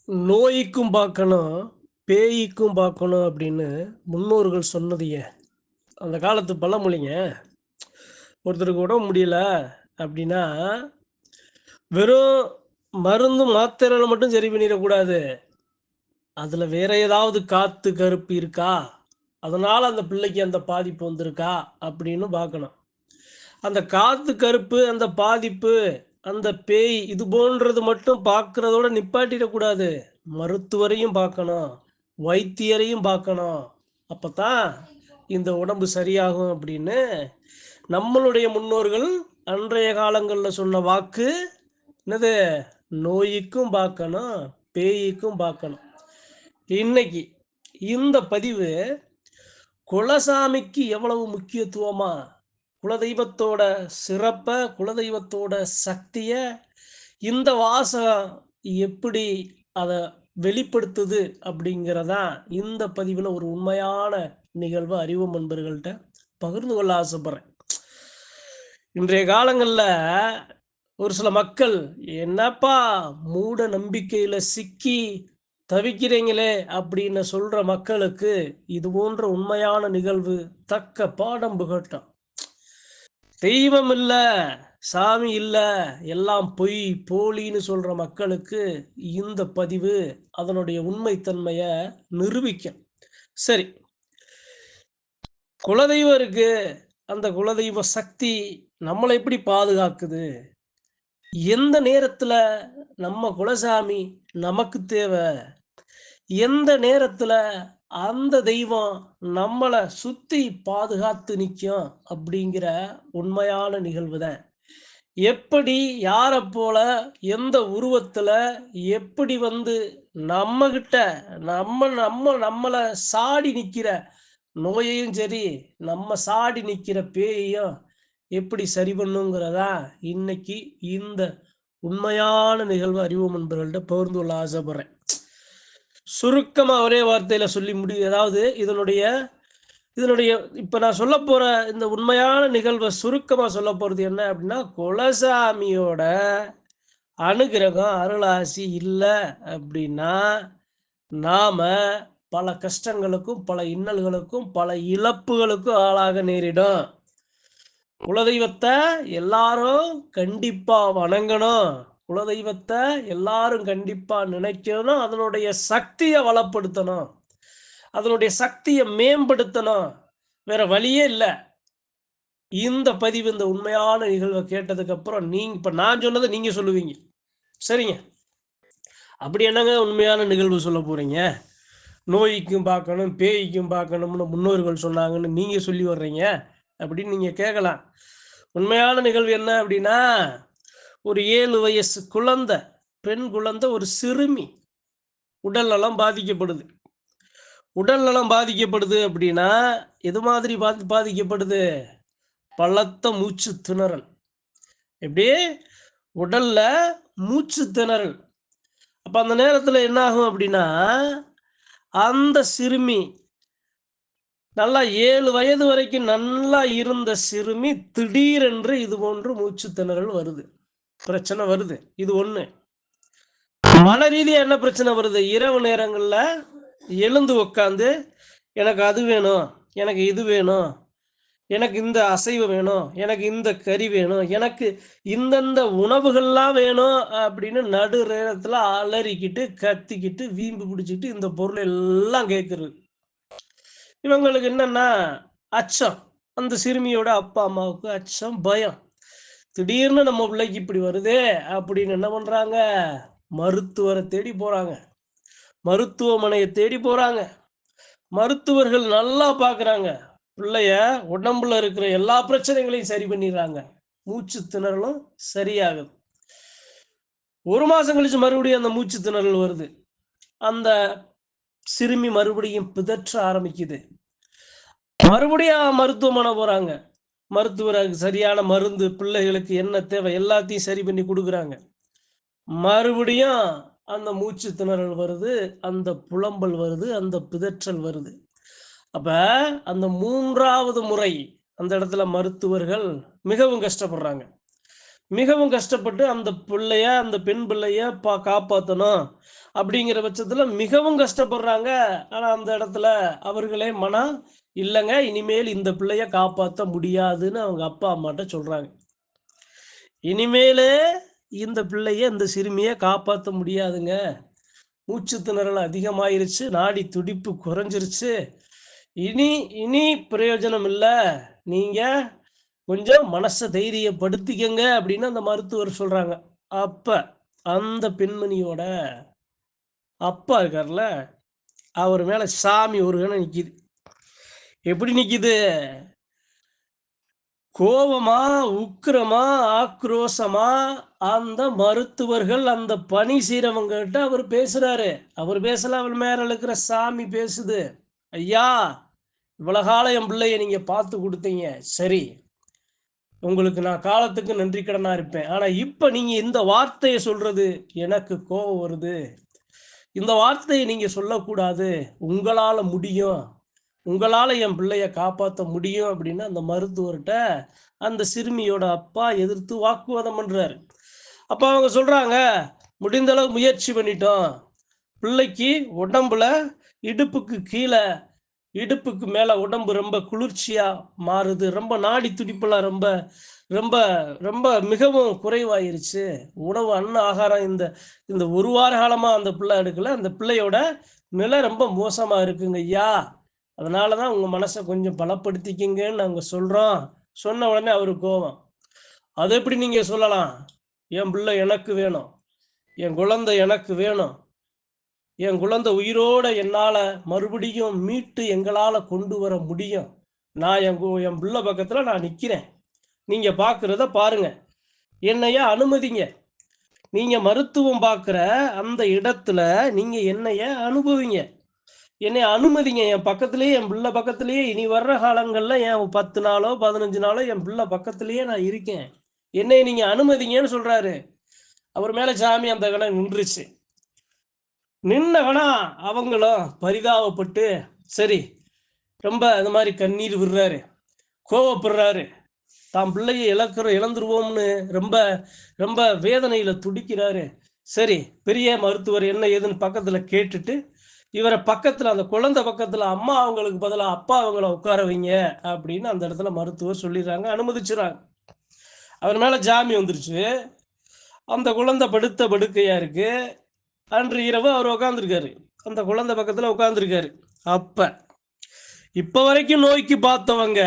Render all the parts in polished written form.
நோய்க்கும் பார்க்கணும், பேய்க்கும் பார்க்கணும் அப்படின்னு முன்னோர்கள் சொன்னது ஏன்? அந்த காலத்து பழமொழிங்க. ஒருத்தருக்கு உடம்பு முடியல அப்படின்னா, வெறும் மருந்து, மாத்திரையில மட்டும் சரி பண்ணிறக்கூடாது. அதில வேற ஏதாவது காத்து கருப்பு இருக்கா? அதனால அந்த பிள்ளைக்கு அந்த பாதிப்பு வந்திருக்கா? அப்படின்னு பார்க்கணும். அந்த காத்து கருப்பு, அந்த பாதிப்பு, அந்த பேய் இது போன்றது மட்டும் பார்க்கிறதோட நிப்பாட்டிடக்கூடாது. மருத்துவரையும் பார்க்கணும், வைத்தியரையும் பார்க்கணும். அப்பதான் இந்த உடம்பு சரியாகும் அப்படின்னு நம்மளுடைய முன்னோர்கள் அன்றைய காலங்கள்ல சொன்ன வாக்கு என்னது? நோய்க்கும் பார்க்கணும், பேய்க்கும் பார்க்கணும். இன்னைக்கு இந்த பதிவு குலசாமிக்கு எவ்வளவு முக்கியத்துவமா, குலதெய்வத்தோட சிறப்ப, குலதெய்வத்தோட சக்திய இந்த வாசகம் எப்படி அத வெளிப்படுத்துது அப்படிங்கிறதான் இந்த பதிவுல ஒரு உண்மையான நிகழ்வு அறிவும் நண்பர்கள்ட்ட பகிர்ந்து கொள்ள ஆசைப்படுறேன். இன்றைய காலங்கள்ல ஒரு சில மக்கள், "என்னப்பா மூட நம்பிக்கையில சிக்கி தவிக்கிறீங்களே!" அப்படின்னு சொல்ற மக்களுக்கு இது போன்ற உண்மையான நிகழ்வு தக்க பாடம் புகட்டும். தெய்வம் இல்ல, சாமி இல்ல, எல்லாம் பொய், போலின்னு சொல்ற மக்களுக்கு இந்த பதிவு அதனுடைய உண்மைத்தன்மைய நிரூபிக்கும். சரி, குலதெய்வம் இருக்கு. அந்த குலதெய்வ சக்தி நம்மள எப்படி பாதுகாக்குது? எந்த நேரத்துல நம்ம குலசாமி நமக்கு தேவ? எந்த நேரத்துல அந்த தெய்வம் நம்மள சுத்தி பாதுகாத்து நிக்கும்? அப்படிங்கிற உண்மையான நிகழ்வு தான். எப்படி, யாரைப் போல, எந்த உருவத்துல, எப்படி வந்து நம்மகிட்ட நம்மள சாடி நிக்கிற நோயையும் சரி, நம்ம சாடி நிக்கிற பேயையும் எப்படி சரி பண்ணுங்கிறதா இன்னைக்கு இந்த உண்மையான நிகழ்வு அறிவோம் நண்பர்கள்ட்ட பகிர்ந்து கொள்ள ஆசைப்படுறேன். சுருக்கமா ஒரே வார்த்தையில சொல்லி அதாவது இதனுடைய இதனுடைய இப்ப நான் சொல்லப்போற இந்த உண்மையான நிகழ்வ சுருக்கமா சொல்லப் போறது என்ன அப்படின்னா, குலசாமியோட அனுக்கிரகம், அருளாசி இல்ல அப்படின்னா, நாம பல கஷ்டங்களுக்கும், பல இன்னல்களுக்கும், பல இழப்புகளுக்கும் ஆளாக நேரிடும். குலதெய்வத்த எல்லாரும் கண்டிப்பா வணங்கணும். குலதெய்வத்த எல்லாரும் கண்டிப்பா நினைக்கணும். அதனுடைய சக்திய வளப்படுத்தணும். அதனுடைய சக்திய மேம்படுத்தணும். வேற வழியே இல்ல. இந்த பதிவு, இந்த உண்மையான நிகழ்வ கேட்டதுக்கு அப்புறம் இப்ப நான் சொன்னத நீங்க சொல்லுவீங்க. சரிங்க. அப்படி என்னங்க உண்மையான நிகழ்வு சொல்லப் போறீங்க? நோய்க்கும் பார்க்கணும், பேய்க்கும் பார்க்கணும்னு முன்னோர்கள் சொன்னாங்கன்னு நீங்க சொல்லி வர்றீங்க அப்படின்னு நீங்க கேட்கலாம். உண்மையான நிகழ்வு என்ன அப்படின்னா, ஒரு 7 வயசு குழந்தை, பெண் குழந்தை, ஒரு சிறுமி உடல் நலம் பாதிக்கப்படுது. உடல் நலம் பாதிக்கப்படுது அப்படின்னா, எது மாதிரி பாதிக்கப்படுது? பலத்த மூச்சு திணறல். எப்படி? உடல்ல மூச்சு திணறல். அப்ப அந்த நேரத்துல என்ன ஆகும் அப்படின்னா, அந்த சிறுமி நல்லா 7 வயது வரைக்கும் நல்லா இருந்த சிறுமி திடீரென்று இது போன்று மூச்சு திணறல் வருது. பிரச்சனை வருது. இது ஒண்ணு. மன ரீதியா என்ன பிரச்சனை வருது? இரவு நேரங்கள்ல எழுந்து உட்காந்து, எனக்கு அது வேணும், எனக்கு இது வேணும், எனக்கு இந்த அசைவம் வேணும், எனக்கு இந்த கறி வேணும், எனக்கு இந்தந்த உணவுகள்லாம் வேணும் அப்படின்னு நடு நேரத்துல அலறிக்கிட்டு, கத்திக்கிட்டு, வீம்பு பிடிச்சுக்கிட்டு இந்த பொருள் எல்லாம் கேட்குறது. இவங்களுக்கு என்னன்னா, அச்சம். அந்த சிறுமியோட அப்பா, அம்மாவுக்கு அச்சம், பயம். திடீர்னு நம்ம பிள்ளைக்கு இப்படி வருதே அப்படின்னு என்ன பண்றாங்க? மருத்துவரை தேடி போறாங்க. மருத்துவமனையை தேடி போறாங்க. மருத்துவர்கள் நல்லா பார்க்குறாங்க. பிள்ளைய உடம்புல இருக்கிற எல்லா பிரச்சனைகளையும் சரி பண்ணிடுறாங்க. மூச்சு திணறலும் சரியாகுது. 1 மாசம் கழிச்சு மறுபடியும் அந்த மூச்சு திணறல் வருது. அந்த சிறுமி மறுபடியும் பிதற்ற ஆரம்பிக்குது. மறுபடியும் மருத்துவமனை போறாங்க. மருத்துவர் அதுக்கு சரியான மருந்து, பிள்ளைகளுக்கு என்ன தேவை எல்லாத்தையும் சரி பண்ணி குடுக்குறாங்க. மறுபடியும் அந்த மூச்சு திணறல் வருது, அந்த புலம்பல் வருது, அந்த பிதற்றல் வருது. அப்ப அந்த 3வது முறை அந்த இடத்துல மருத்துவர்கள் மிகவும் கஷ்டப்படுறாங்க. மிகவும் கஷ்டப்பட்டு அந்த பிள்ளைய, அந்த பெண் பிள்ளைய காப்பாத்தணும். அப்படிங்கிற பட்சத்துல மிகவும் கஷ்டப்படுறாங்க. ஆனா, அந்த இடத்துல அவர்களே இல்லங்க இனிமேல் இந்த பிள்ளைய காப்பாத்த முடியாதுன்னு அவங்க அப்பா, அம்மாட்ட சொல்றாங்க. இனிமேலு இந்த பிள்ளைய, இந்த சிறுமிய காப்பாத்த முடியாதுங்க. மூச்சு திணறல் அதிகமாயிருச்சு. நாடி துடிப்பு குறைஞ்சிருச்சு. இனி இனி பிரயோஜனம் இல்ல. நீங்க கொஞ்சம் மனச தைரியப்படுத்திக்கங்க அப்படின்னு அந்த மருத்துவர் சொல்றாங்க. அப்ப அந்த பெண்மணியோட அப்பா இருக்கார்ல, அவர் மேல சாமி ஒரு கணம் நிக்குது. எப்படி நிக்குது? கோவமா, உக்கிரமா, ஆக்ரோஷமா அந்த மருத்துவர்கள், அந்த பணி செய்றவங்ககிட்ட அவர் பேசுறாரு. அவர் பேசல, அவர் மேல இருக்கிற சாமி பேசுது. ஐயா! இவ்வளோ காலம் என் பிள்ளைய நீங்க பார்த்து குடுத்தீங்க. சரி. உங்களுக்கு நான் காலத்துக்கு நன்றி கடனா இருப்பேன். ஆனா, இப்ப நீங்க இந்த வார்த்தைய சொல்றது எனக்கு கோவம் வருது. இந்த வார்த்தைய நீங்க சொல்லக்கூடாது. உங்களால முடியும். உங்களால என் பிள்ளைய காப்பாத்த முடியும் அப்படின்னு அந்த மருத்துவர்ட்ட அந்த சிறுமியோட அப்பா எதிர்த்து வாக்குவாதம் பண்றாரு. அப்ப அவங்க சொல்றாங்க, "முடிந்த அளவு முயற்சி பண்ணிட்டோம். பிள்ளைக்கு உடம்புல இடுப்புக்கு கீழ இடுப்புக்கு மேல உடம்பு ரொம்ப குளிர்ச்சியா மாறுது. ரொம்ப நாடி துடிப்பெல்லாம் ரொம்ப ரொம்ப ரொம்ப மிகவும் குறைவாயிருச்சு. உணவு ஆகாரம் இந்த இந்த 1 வார காலமா அந்த பிள்ளை எடுக்கல. அந்த பிள்ளையோட நிலை ரொம்ப மோசமா இருக்குங்க ஐயா. அதனால தான் உங்க மனச கொஞ்சம் பலப்படுத்திக்கங்கன்னு நாங்க சொல்றோம்." சொன்ன உடனே அவருக்கு கோவம். "அது எப்படி நீங்க சொல்லலாம்? என் பிள்ளை எனக்கு வேணும். என் குழந்தை எனக்கு வேணும். என் குழந்தை உயிரோட என்னால மறுபடியும் மீட்டு எங்களால கொண்டு வர முடியும். நான் என் பிள்ளை பக்கத்துல நான் நிக்கிறேன். நீங்க பார்க்கிறத பாருங்க. என்னைய அனுமதிங்க. நீங்க மருத்துவம் பார்க்கிற அந்த இடத்துல நீங்க என்னைய அனுபவிங்க. என்னைய அனுமதிங்க. என் பக்கத்திலேயே என் பிள்ளை பக்கத்திலேயே இனி வர்ற காலங்கள்ல என் 10 நாளோ, 15 நாளோ என் பிள்ளை பக்கத்திலேயே நான் இருக்கேன். என்னைய நீங்க அனுமதிங்கன்னு சொல்றாரு. அவர் மேல சாமி அந்த கணம் நின்றுச்சு. நின்னவனா அவங்களும் பரிதாபப்பட்டு, சரி ரொம்ப இந்த மாரி கண்ணீர் விடுறாரு. கோவப்படுறாரு. தான் பிள்ளைய இழந்துருவோம்னு ரொம்ப ரொம்ப வேதனையில துடிக்கிறாரு. சரி, பெரிய மருத்துவர் என்ன ஏதுன்னு பக்கத்துல கேட்டுட்டு, இவர பக்கத்துல அந்த குழந்தை பக்கத்துல அம்மா அவங்களுக்கு பதிலா அப்பா அவங்கள உட்கார வைங்க அப்படின்னு அந்த இடத்துல மருத்துவர் சொல்லிடுறாங்க. அனுமதிச்சுறாங்க. அவர் மேல ஜாமீன் வந்துருச்சு. அந்த குழந்தை படுத்த படுக்கையா இருக்கு. அன்று இரவு அவர் உட்கார்ந்திருக்காரு. அந்த குழந்தை பக்கத்துல உட்கார்ந்திருக்காரு. அப்ப இப்ப வரைக்கும் நோய்க்கு பார்த்தவங்க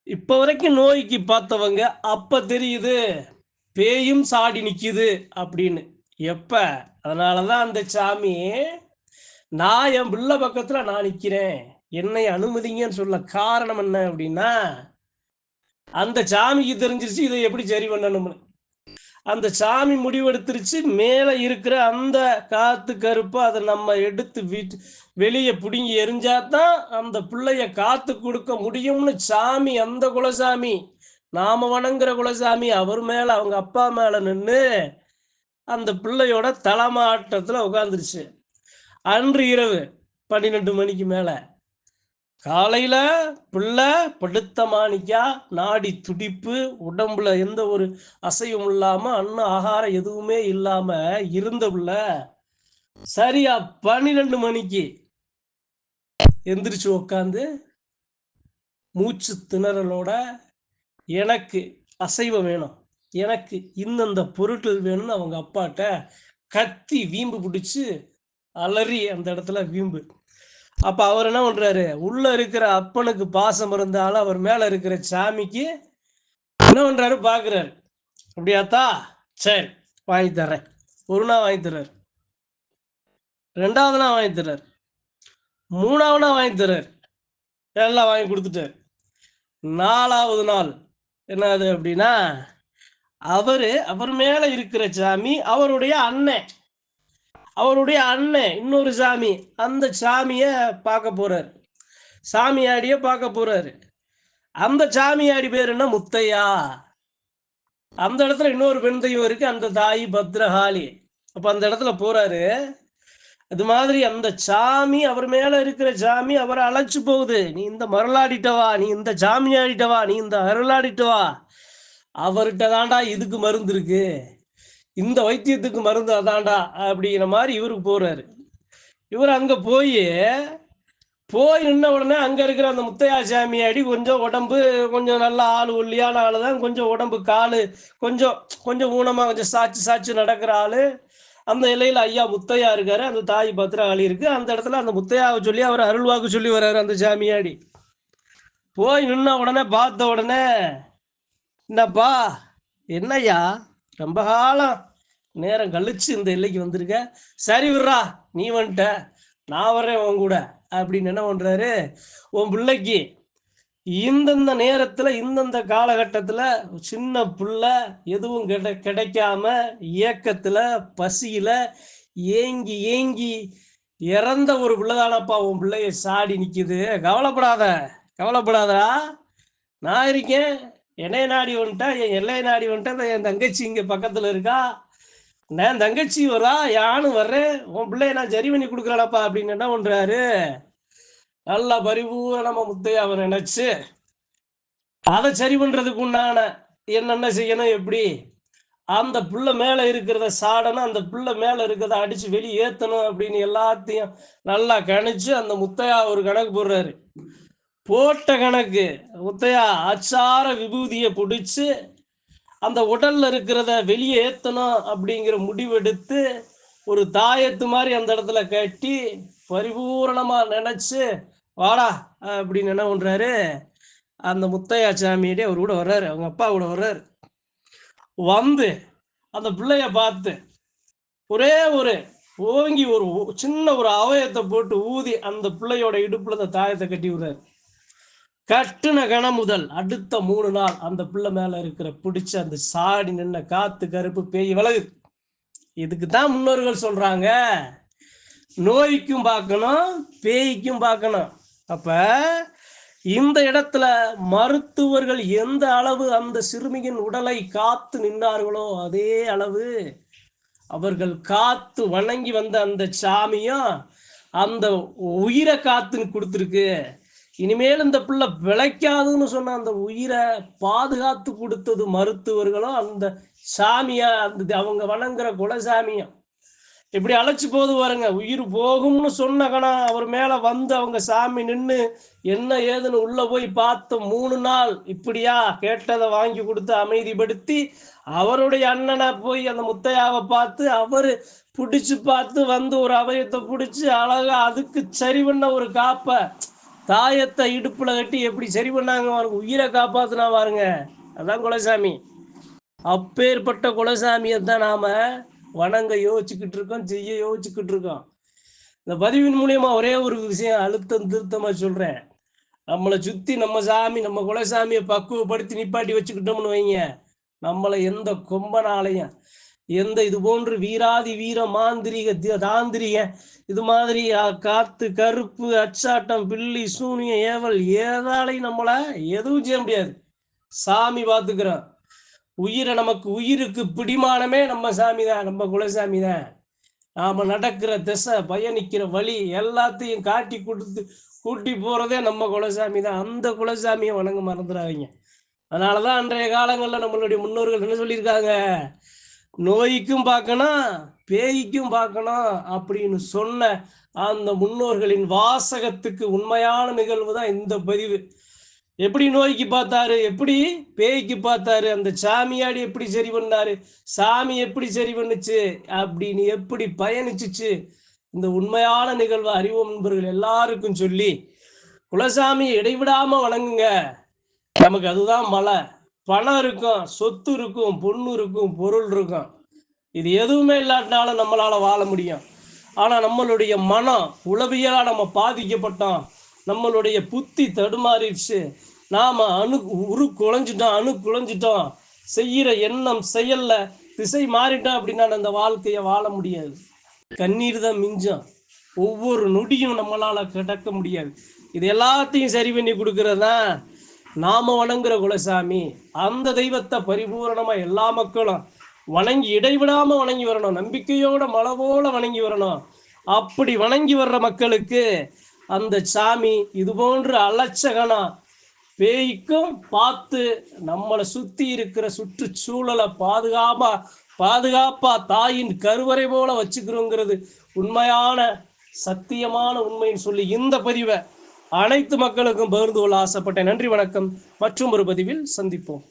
இப்ப வரைக்கும் நோய்க்கு பார்த்தவங்க அப்ப தெரியுது பேயும் சாடி நிக்குது அப்படின்னு. எப்ப? அதனாலதான் அந்த சாமி நான் என் பிள்ளை பக்கத்துல நான் நிக்கிறேன். என்னை அனுமதிங்கன்னு சொல்ல காரணம் என்ன அப்படின்னா, அந்த சாமிக்கு தெரிஞ்சிருச்சு இதை எப்படி சரி பண்ணணும்னு. அந்த சாமி முடிவெடுத்துருச்சு மேல இருக்கிற அந்த காத்து கருப்ப அதை நம்ம எடுத்து வெளியே பிடுங்கி எரிஞ்சாதான் அந்த பிள்ளைய காத்து கொடுக்க முடியும்னு சாமி அந்த குலசாமி நாம வணங்குற குலசாமி அவர் மேல அவங்க அப்பா மேல நின்று அந்த பிள்ளையோட தலைமாட்டத்துல உட்காந்துருச்சு. அன்று இரவு 12 மணிக்கு மேல காலையில பிள்ளை படுத்த மாணிக்கா நாடி துடிப்பு உடம்புல எந்த ஒரு அசைவும் இல்லாம ஆகாரம் எதுவுமே இல்லாம இருந்த பிள்ளை சரியா 12 மணிக்கு எந்திரிச்சு உட்காந்து மூச்சு திணறலோட எனக்கு அசைவம் வேணும், எனக்கு இந்தந்த பொருட்கள் வேணும்னு அவங்க அப்பாட்ட கத்தி வீம்பு பிடிச்சு அலறி அந்த இடத்துல வீம்பு. அப்ப அவர் என்ன பண்றாரு, உள்ள இருக்கிற அப்பனுக்கு பாசம் இருந்தாலும் அவர் மேல இருக்கிற சாமிக்கு என்ன பண்றாரு பாக்குறாரு. அப்படியாத்தா, சரி வாங்கி தர்றேன். ஒரு நாள் வாங்கி தர்றாரு, 2வது நாள் வாங்கி தர்றாரு, 3வது நாள் வாங்கி தர்றாரு, எல்லாம் வாங்கி கொடுத்துட்டாரு. 4வது நாள் என்னது அப்படின்னா, அவர் மேல இருக்கிற சாமி அவருடைய அண்ணன் இன்னொரு சாமி அந்த சாமிய பார்க்க போறாரு. சாமியாடிய பார்க்க போறாரு. அந்த சாமியாடி பேர் என்ன, முத்தையா. அந்த இடத்துல இன்னொரு பெண் தெய்வம் இருக்கு, அந்த தாய் பத்ரகாளி. அப்ப அந்த இடத்துல போறாரு. அது மாதிரி அந்த சாமி அவர் மேல இருக்கிற சாமி அவரை அழைச்சு போகுது. நீ இந்த மரளாடிட்டவா, நீ இந்த சாமி ஆடிட்டவா, நீ இந்த அருளாடிட்டவா அவர்கிட்ட தாண்டா இதுக்கு மருந்து இருக்கு, இந்த வைத்தியத்துக்கு மருந்து அதான்டா அப்படிங்கிற மாதிரி இவருக்கு போறாரு. இவர் அங்க போய் நின்ன உடனே அங்க இருக்கிற அந்த முத்தையா சாமியாடி கொஞ்சம் உடம்பு கொஞ்சம் நல்ல ஆள், ஒல்லியான ஆளு தான், கொஞ்சம் உடம்பு காலு கொஞ்சம் கொஞ்சம் ஊனமா கொஞ்சம் சாச்சு சாச்சு நடக்கிற ஆளு. அந்த இலையில ஐயா முத்தையா இருக்காரு, அந்த தாய் பத்திரகாளி இருக்கு. அந்த இடத்துல அந்த முத்தையாவை சொல்லி அவர் அருள்வாக்கு சொல்லி வர்றாரு அந்த சாமியாடி. போய் நின்ன உடனே பார்த்த உடனே, என்னப்பா, என்னய்யா, ரொம்ப காலம் நேரம் கழிச்சு இந்த எல்லைக்கு வந்திருக்க, சரி விட்றா, நீ வந்துட்ட, நான் வர்றேன் உன் கூட அப்படின்னு என்ன பண்றாரு, உன் பிள்ளைக்கு இந்தந்த நேரத்துல இந்தந்த காலகட்டத்துல சின்ன புள்ள எதுவும் கிடைக்காம ஏக்கத்துல பசியில ஏங்கி ஏங்கி இறந்த ஒரு பிள்ளைதானப்பா உன் பிள்ளைய சாடி நிக்குது. கவலைப்படாத, கவலைப்படாதா, நான் இருக்கேன். என்னைய நாடி வந்துட்டா, என் எல்லையை நாடி வந்துட்டா, என் தங்கச்சி இங்க பக்கத்துல இருக்கா, நான் தங்கச்சி வரா, யானும் வர்றேன், உன் பிள்ளைய நான் சரி பண்ணி கொடுக்குறானப்பா அப்படின்னு என்ன பண்றாரு, நல்லா பரிபூரணமா முத்தையாவை நினைச்சு அதை சரி பண்றதுக்கு உண்டான என்னென்ன செய்யணும், எப்படி அந்த புள்ள மேல இருக்கிறத சாடணும், அந்த புள்ள மேல இருக்கிறத அடிச்சு வெளியே ஏத்தணும் அப்படின்னு எல்லாத்தையும் நல்லா கணிச்சு அந்த முத்தையா ஒரு கணக்கு போடுறாரு. போட்ட கணக்கு முத்தையா அச்சார விபூதியை பிடிச்சு அந்த உடல்ல இருக்கிறத வெளியே ஏத்தணும் அப்படிங்கிற முடிவெடுத்து ஒரு தாயத்து மாதிரி அந்த இடத்துல கட்டி பரிபூரணமா நினைச்சு வாடா அப்படின்னு என்ன பண்றாரு, அந்த முத்தையா சாமியிட்டே அவர் கூட வர்றாரு, அவங்க அப்பா கூட வர்றாரு. வந்து அந்த பிள்ளைய பார்த்து ஒரே ஒரு ஓங்கி ஒரு சின்ன ஒரு அவயத்தை போட்டு ஊதி அந்த பிள்ளையோட இடுப்புல அந்த தாயத்தை கட்டி விடுறாரு. கட்டுன கணம் முதல் அடுத்த 3 நாள் அந்த பிள்ளை மேல இருக்கிற பிடிச்ச அந்த சாடி நின்ன காத்து கருப்பு பேய் விலகுது. இதுக்கு தான் முன்னோர்கள் சொல்றாங்க, நோய்க்கும் பார்க்கணும், பேய்க்கும் பார்க்கணும். அப்ப இந்த இடத்துல மருத்துவர்கள் எந்த அளவு அந்த சிறுமியின் உடலை காத்து நின்றார்களோ அதே அளவு அவர்கள் காத்து வணங்கி வந்த அந்த சாமியும் அந்த உயிரை காத்து கொடுத்துருக்கு. இனிமேல் இந்த பிள்ளை பிழைக்காதுன்னு சொன்ன அந்த உயிரை பாதுகாத்து கொடுத்தது மருத்துவர்களும் அந்த சாமியா, அந்த அவங்க வணங்குற குலசாமியும். இப்படி அழைச்சி போது பாருங்க, உயிர் போகும்னு சொன்ன கணம் அவர் மேல வந்து அவங்க சாமி நின்று என்ன ஏதுன்னு உள்ள போய் பார்த்த 3 நாள் இப்படியா கேட்டதை வாங்கி கொடுத்து அமைதிப்படுத்தி அவருடைய அண்ணனை போய் அந்த முத்தையாவை பார்த்து அவரு பிடிச்சு பார்த்து வந்து ஒரு அவயத்தை பிடிச்சி அழகா அதுக்கு சரி பண்ண ஒரு காப்ப தாயத்தை இடுப்புல கட்டி எப்படி சரி பண்ணாங்க பாருங்க, உயிரை காப்பாத்துனா பாருங்க, அதான் குலசாமி. அப்பேற்பட்ட குலசாமியை தான் நாம வணங்க யோசிச்சுக்கிட்டு இருக்கோம், செய்ய யோசிச்சுக்கிட்டு இருக்கோம். இந்த பதிவின் மூலியமா ஒரே ஒரு விஷயம் அழுத்தம் திருத்தமா சொல்றேன், நம்மளை சுத்தி நம்ம சாமி நம்ம குலசாமியை பக்குவப்படுத்தி நிப்பாட்டி வச்சுக்கிட்டோம்னு வைங்க, நம்மளை எந்த கொம்பனாலையும் எந்த இது போன்று வீராதி வீர மாந்திரிக தாந்திரிக இது மாதிரி காத்து கருப்பு அச்சாட்டம் பில்லி சூனிய ஏவல் ஏதாலையும் நம்மளை எதுவும் செய்ய முடியாது. சாமி பார்த்துக்கிறோம். உயிரை நமக்கு உயிருக்கு பிடிமானமே நம்ம சாமி தான், நம்ம குலசாமி தான். நாம நடக்கிற திசை பயணிக்கிற வழி எல்லாத்தையும் காட்டி கொடுத்து கூட்டி போறதே நம்ம குலசாமி தான். அந்த குலசாமியை வணங்க மறந்துடாதீங்க. அதனாலதான் அன்றைய காலங்களில் நம்மளுடைய முன்னோர்கள் என்ன சொல்லியிருக்காங்க, நோய்க்கும் பார்க்கணும் பேய்க்கும் பார்க்கணும் அப்படின்னு சொன்ன அந்த முன்னோர்களின் வாசகத்துக்கு உண்மையான நிகழ்வு தான் இந்த பதிவு. எப்படி நோய்க்கு பார்த்தாரு, எப்படி பேய்க்கு பார்த்தாரு, அந்த சாமியாடி எப்படி சரி பண்ணாரு, சாமி எப்படி சரி பண்ணுச்சு அப்படின்னு எப்படி பயணிச்சுச்சு, இந்த உண்மையான நிகழ்வு அறிவோம் நண்பர்கள் எல்லாருக்கும் சொல்லி குலசாமி இடைவிடாம வணங்குங்க. நமக்கு அதுதான் மலை. பணம் இருக்கும், சொத்து இருக்கும், பொண்ணு இருக்கும், பொருள் இருக்கும், இது எதுவுமே இல்லாட்டினாலும் நம்மளால வாழ முடியும். ஆனா நம்மளுடைய மனம் உளவியலா நம்ம பாதிக்கப்பட்டோம், நம்மளுடைய புத்தி தடுமாறிடுச்சு, நாம அணு குலைஞ்சிட்டோம், செய்யற எண்ணம் செயல்ல திசை மாறிட்டோம் அப்படின்னா அந்த வாழ்க்கையை வாழ முடியாது. கண்ணீர் தான் மிஞ்சம், ஒவ்வொரு நொடியும் நம்மளால கிடக்க முடியாது. இது எல்லாத்தையும் சரி பண்ணி கொடுக்கறதா நாம வணங்குற குலசாமி. அந்த தெய்வத்தை பரிபூரணமா எல்லா மக்களும் வணங்கி இடைவிடாம வணங்கி வரணும், நம்பிக்கையோட மலை போல வணங்கி வரணும். அப்படி வணங்கி வர்ற மக்களுக்கு அந்த சாமி இது போன்று அலட்சகனா பேய்க்கும் பார்த்து நம்மளை சுத்தி இருக்கிற சுற்றுச்சூழலை பாதுகாப்பா தாயின் கருவறை போல வச்சுக்கிறோங்கிறது உண்மையான சத்தியமான உண்மைன்னு சொல்லி இந்த பதிவை அனைத்து மக்களுக்கும் பகிர்ந்து கொள்ள ஆசைப்பட்டேன். நன்றி, வணக்கம். மற்றும் ஒரு பதிவில் சந்திப்போம்.